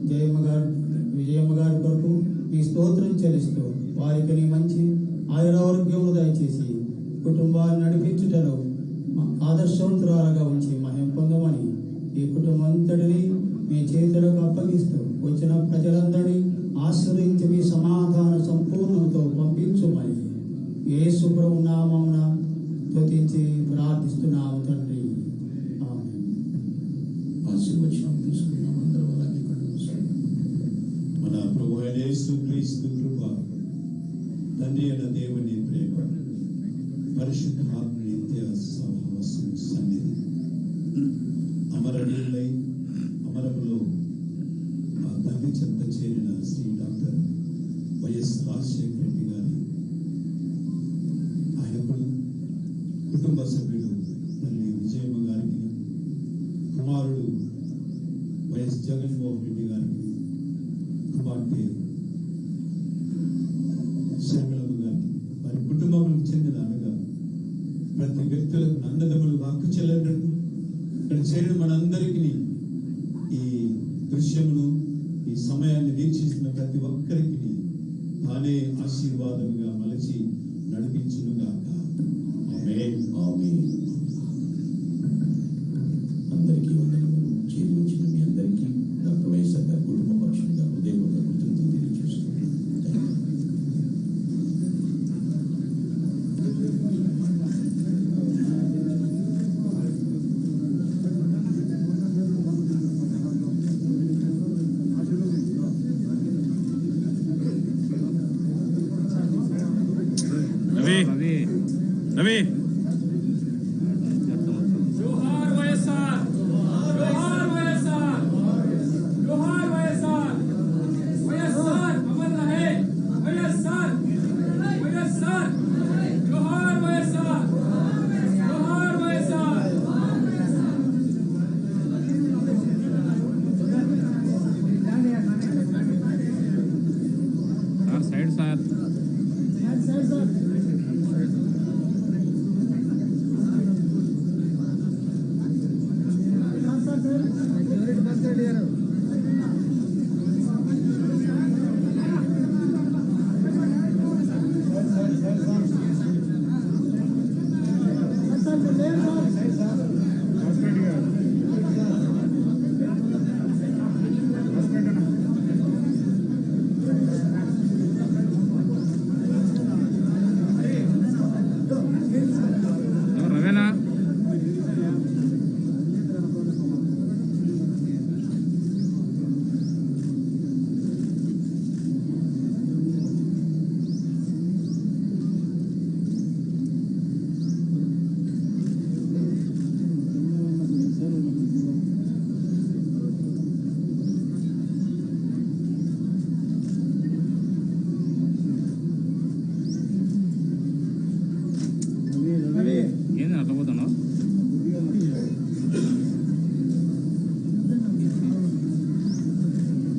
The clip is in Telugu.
విజయమ్మ గారి కొరకు మీ స్తోత్రం చెల్లిస్తూ వారికి నీ మంచి ఆయురారోగ్యములు దయచేసి కుటుంబాన్ని నడిపించుటలో ఆదర్శవంతురాలుగా ఉంచి మహిమ పొందమని ఈ కుటుంబం అంతటిని మీ చేతులకు అప్పగిస్తూ వచ్చిన ప్రజలందరినీ ఆశ్రయించి మీ సమాధాన సంపూర్ణంతో పంపించుమని యేసు ప్రభు నామమున స్తుతించి ప్రార్థిస్తున్నాము తండ్రి. ఆశీర్వచనం తీసుకున్నాం అందరూ. అలాగే మన ప్రభు యేసు క్రీస్తు కృప, తండ్రి అయిన దేవుని ప్రేమ, పరిశుద్ధాత్మ నిత్య సహవాసం సన్నిధి అమరనీయులై అమరములో ఆ తండ్రి చెంత చేరిన శ్రీ డాక్టర్ వైఎస్ రాజశేఖర రెడ్డి గారి ఆయనకుడు కుటుంబ సభ్యుడు తల్లి విజయమ్మ గారికి, కుమారుడు వైఎస్ జగన్మోహన్ రెడ్డి గారికి, కుమార్తె శర్మిలమ్మ గారికి, వారి కుటుంబములకు చెందిన అనగా ప్రతి వ్యక్తులకు అన్నదమ్ములు వాక్కు చెల్లెండ్రులకు ఇక్కడ చేరిన మనందరికీ ఈ దృశ్యమును ఈ సమయాన్ని వీక్షిస్తున్న ప్రతి ఒక్కరికి తానే ఆశీర్వాదముగా మలచి నడిపించునుగాక. ఆమేన్. ఆమేన్. అందరికీ వందనములు. చేరి వచ్చిన మీ అందరికీ డాక్టర్ వైఎస్ఆర్ గారి కుటుంబ పక్షంగా హృదయపూర్వక కృతజ్ఞతలు తెలియజేస్తున్నాను. రవి जोहार वैएसआर, जोहार वैएसआर, जोहार वैएसआर, वैएसआर अमर रहे, वैएसआर, वैएसआर, जोहार वैएसआर, जोहार वैएसआर. साइड साथ